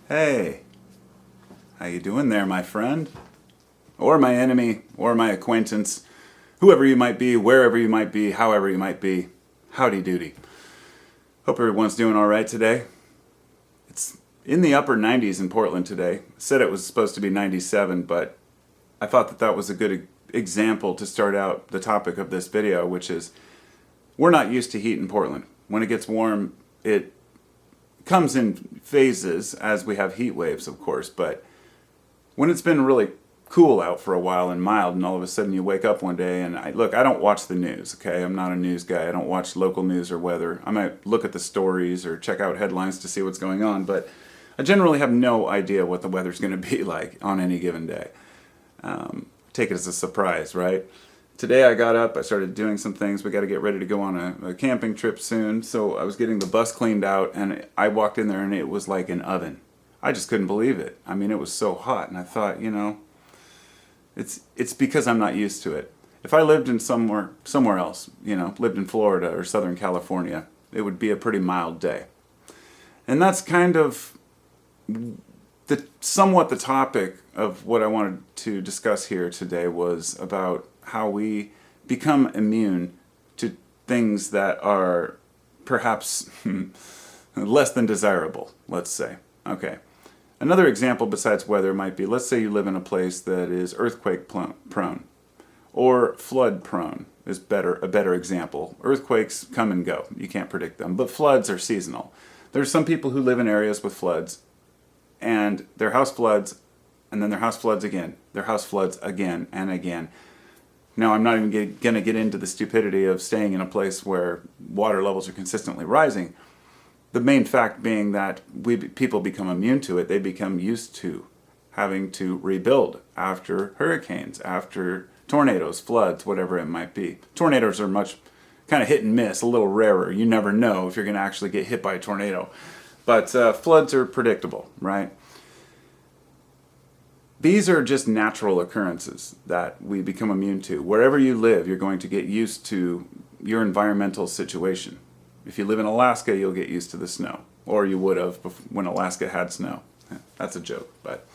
Hey, how you doing there, my friend? Or my enemy, or my acquaintance, whoever you might be, wherever you might be, however you might be. Howdy doody. Hope everyone's doing alright today. It's in the upper 90s in Portland today. Said it was supposed to be 97, but I thought that was a good example to start out the topic of this video, which is we're not used to heat in Portland. When it gets warm, it comes in phases as we have heat waves, of course, but when it's been really cool out for a while and mild, and all of a sudden you wake up one day and I don't watch the news, okay? I'm not a news guy. I don't watch local news or weather. I might look at the stories or check out headlines to see what's going on, but I generally have no idea what the weather's going to be like on any given day. Take it as a surprise, right? Today I got up, I started doing some things. We got to get ready to go on a camping trip soon, so I was getting the bus cleaned out, and I walked in there and it was like an oven. I just couldn't believe it. I mean, it was so hot, and I thought, it's because I'm not used to it. If I lived in somewhere else, lived in Florida or Southern California, it would be a pretty mild day. And that's kind of somewhat the topic of what I wanted to discuss here today, was about how we become immune to things that are perhaps less than desirable, let's say. Okay. Another example besides weather might be, let's say you live in a place that is earthquake prone or flood prone is a better example. Earthquakes come and go. You can't predict them, but floods are seasonal. There's some people who live in areas with floods, and their house floods, and then their house floods again. Their house floods again and again. Now, I'm not even going to get into the stupidity of staying in a place where water levels are consistently rising. The main fact being that people become immune to it. They become used to having to rebuild after hurricanes, after tornadoes, floods, whatever it might be. Tornadoes are much kind of hit and miss, a little rarer. You never know if you're going to actually get hit by a tornado. But floods are predictable, right? These are just natural occurrences that we become immune to. Wherever you live, you're going to get used to your environmental situation. If you live in Alaska, you'll get used to the snow. Or you would have when Alaska had snow. That's a joke, but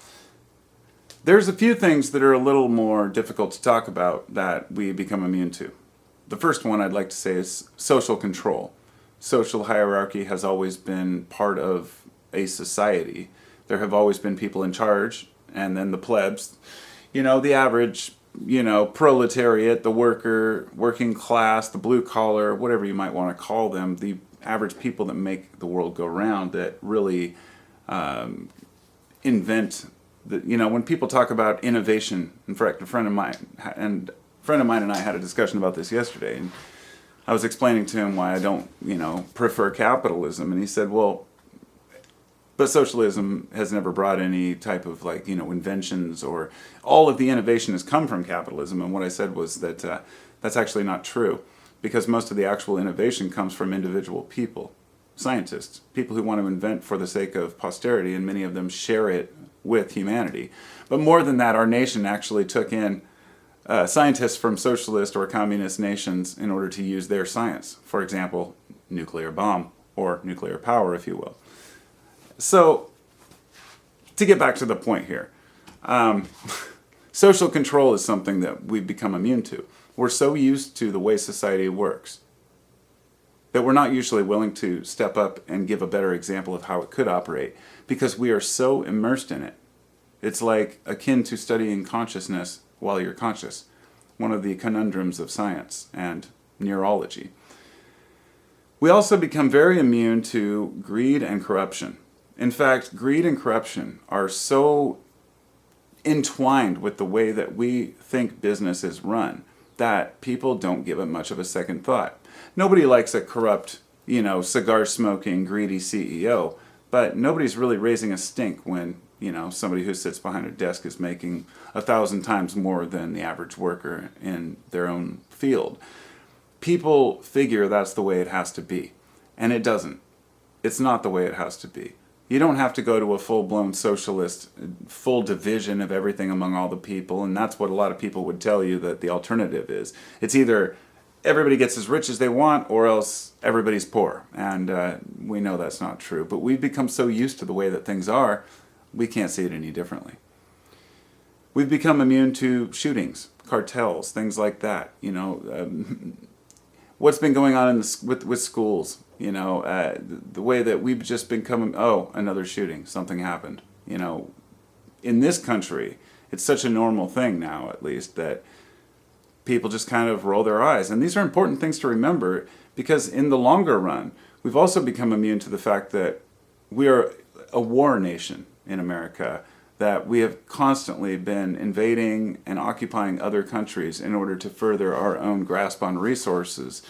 there's a few things that are a little more difficult to talk about that we become immune to. The first one I'd like to say is social control. Social hierarchy has always been part of a society. There have always been people in charge, and then the plebs, the average, proletariat, the worker, working class, the blue collar, whatever you might want to call them, the average people that make the world go round, that really invent when people talk about innovation. In fact, a friend of mine and I had a discussion about this yesterday, and I was explaining to him why I don't, prefer capitalism, and he said, well, but socialism has never brought any type of inventions, or all of the innovation has come from capitalism. And what I said was that that's actually not true, because most of the actual innovation comes from individual people, scientists, people who want to invent for the sake of posterity, and many of them share it with humanity. But more than that, our nation actually took in scientists from socialist or communist nations in order to use their science. For example, nuclear bomb, or nuclear power, if you will. So, to get back to the point here, social control is something that we've become immune to. We're so used to the way society works that we're not usually willing to step up and give a better example of how it could operate, because we are so immersed in it. It's like akin to studying consciousness while you're conscious, one of the conundrums of science and neurology. We also become very immune to greed and corruption. In fact, greed and corruption are so entwined with the way that we think business is run that people don't give it much of a second thought. Nobody likes a corrupt, cigar-smoking, greedy CEO, but nobody's really raising a stink when, somebody who sits behind a desk is making 1,000 times more than the average worker in their own field. People figure that's the way it has to be, and it doesn't. It's not the way it has to be. You don't have to go to a full-blown socialist, full division of everything among all the people, and that's what a lot of people would tell you that the alternative is. It's either everybody gets as rich as they want, or else everybody's poor. And we know that's not true. But we've become so used to the way that things are We can't see it any differently. We've become immune to shootings, cartels, things like that. What's been going on with schools? The way that we've just become, another shooting, something happened. In this country, it's such a normal thing now, at least, that people just kind of roll their eyes. And these are important things to remember, because in the longer run, we've also become immune to the fact that we are a war nation in America, that we have constantly been invading and occupying other countries in order to further our own grasp on resources.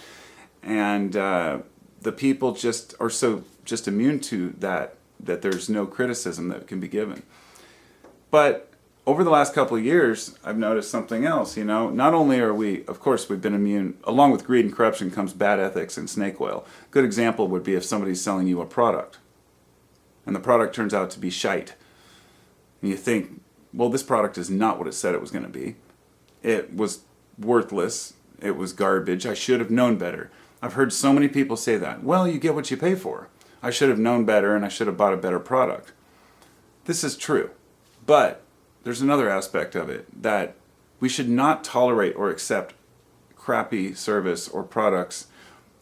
And the people just are so just immune to that there's no criticism that can be given. But over the last couple of years, I've noticed something else. Not only are we, of course, we've been immune, along with greed and corruption comes bad ethics and snake oil. Good example would be if somebody's selling you a product, and the product turns out to be shite. And you think, well, this product is not what it said it was going to be. It was worthless. It was garbage. I should have known better. I've heard so many people say that. Well, you get what you pay for. I should have known better, and I should have bought a better product. This is true. But there's another aspect of it, that we should not tolerate or accept crappy service or products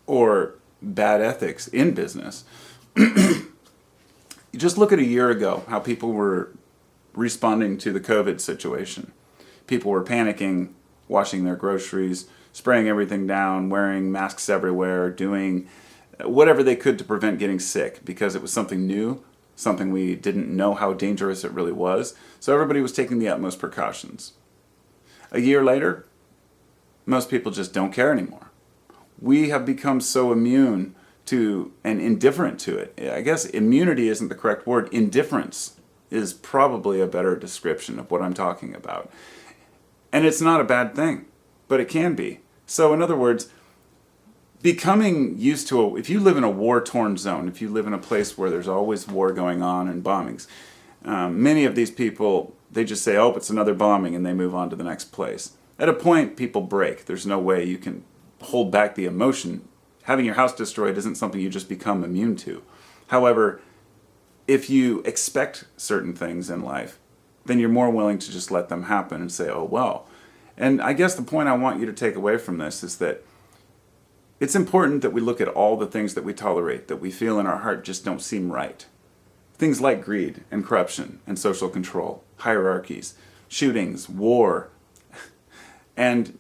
or bad ethics in business. You just look at a year ago, how people were responding to the COVID situation. People were panicking, washing their groceries, spraying everything down, wearing masks everywhere, doing whatever they could to prevent getting sick, because it was something new, something we didn't know how dangerous it really was. So everybody was taking the utmost precautions. A year later, most people just don't care anymore. We have become so immune to and indifferent to it. I guess immunity isn't the correct word. Indifference is probably a better description of what I'm talking about. And it's not a bad thing, but it can be. So in other words, becoming used to if you live in a war-torn zone, if you live in a place where there's always war going on and bombings, many of these people, they just say, it's another bombing, and they move on to the next place. At a point, people break. There's no way you can hold back the emotion. Having your house destroyed isn't something you just become immune to. However, if you expect certain things in life, then you're more willing to just let them happen and say, oh, well. And I guess the point I want you to take away from this is that it's important that we look at all the things that we tolerate, that we feel in our heart just don't seem right. Things like greed and corruption and social control, hierarchies, shootings, war. And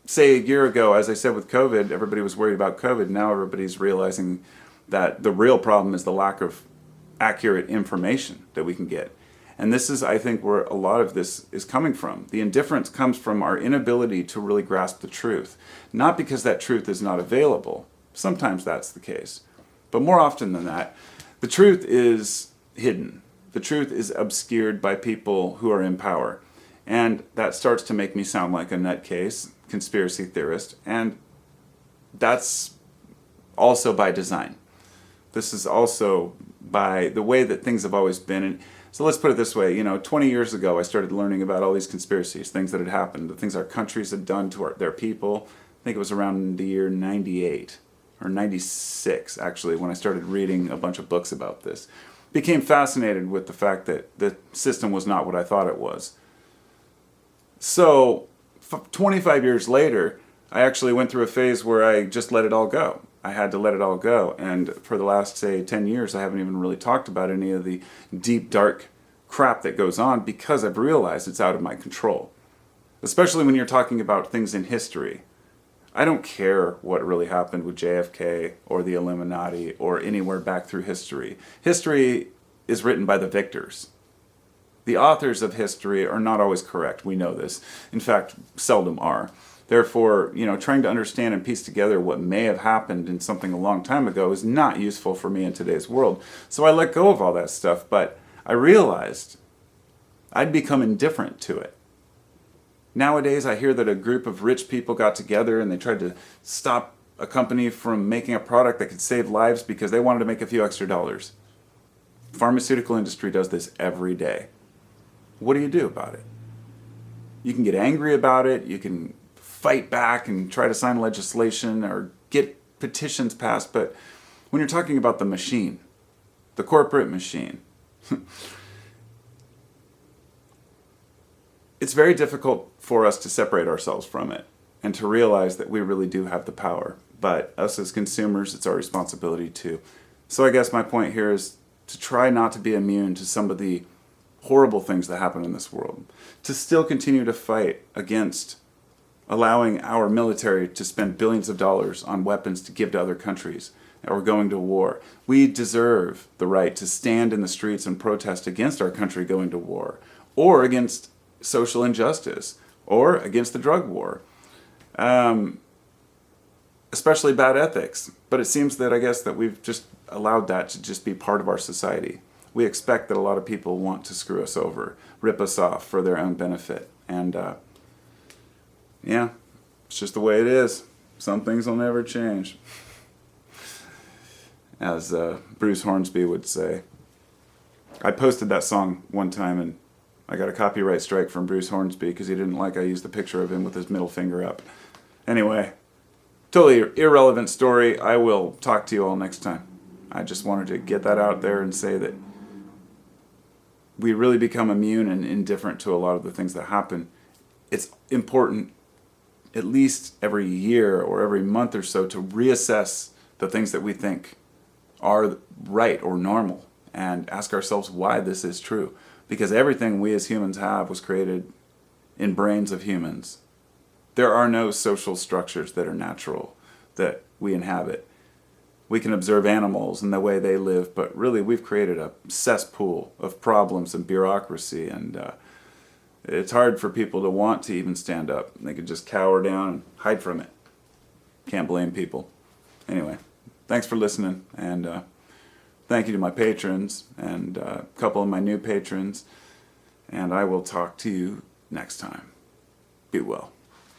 say a year ago, as I said with COVID, everybody was worried about COVID. Now everybody's realizing that the real problem is the lack of accurate information that we can get. And this is, I think, where a lot of this is coming from. The indifference comes from our inability to really grasp the truth. Not because that truth is not available. Sometimes that's the case. But more often than that, the truth is hidden. The truth is obscured by people who are in power. And that starts to make me sound like a nutcase, conspiracy theorist. And that's also by design. This is also by the way that things have always been. And so let's put it this way, 20 years ago I started learning about all these conspiracies, things that had happened, the things our countries had done to their people. I think it was around the year 98 or 96, actually, when I started reading a bunch of books about this. Became fascinated with the fact that the system was not what I thought it was. So 25 years later, I actually went through a phase where I just let it all go. I had to let it all go. And for the last, say, 10 years, I haven't even really talked about any of the deep, dark crap that goes on because I've realized it's out of my control. Especially when you're talking about things in history. I don't care what really happened with JFK or the Illuminati or anywhere back through history. History is written by the victors. The authors of history are not always correct. We know this. In fact, seldom are. Therefore, trying to understand and piece together what may have happened in something a long time ago is not useful for me in today's world. So I let go of all that stuff, but I realized I'd become indifferent to it. Nowadays, I hear that a group of rich people got together and they tried to stop a company from making a product that could save lives because they wanted to make a few extra dollars. The pharmaceutical industry does this every day. What do you do about it? You can get angry about it, you can fight back and try to sign legislation or get petitions passed, but when you're talking about the machine, the corporate machine, It's very difficult for us to separate ourselves from it and to realize that we really do have the power. But us as consumers, it's our responsibility too. So I guess my point here is to try not to be immune to some of the horrible things that happen in this world. To still continue to fight against allowing our military to spend billions of dollars on weapons to give to other countries or going to war. We deserve the right to stand in the streets and protest against our country going to war, or against social injustice, or against the drug war. Especially bad ethics. But it seems that I guess that we've just allowed that to just be part of our society. We expect that a lot of people want to screw us over, rip us off for their own benefit. And yeah, it's just the way it is. Some things will never change. As Bruce Hornsby would say. I posted that song one time and I got a copyright strike from Bruce Hornsby because he didn't like I used the picture of him with his middle finger up. Anyway, totally irrelevant story. I will talk to you all next time. I just wanted to get that out there and say that we really become immune and indifferent to a lot of the things that happen. It's important at least every year or every month or so to reassess the things that we think are right or normal and ask ourselves why this is true. Because everything we as humans have was created in brains of humans. There are no social structures that are natural that we inhabit. We can observe animals and the way they live, but really we've created a cesspool of problems and bureaucracy, and it's hard for people to want to even stand up. They could just cower down and hide from it. Can't blame people. Anyway, thanks for listening, and thank you to my patrons and a couple of my new patrons, and I will talk to you next time. Be well.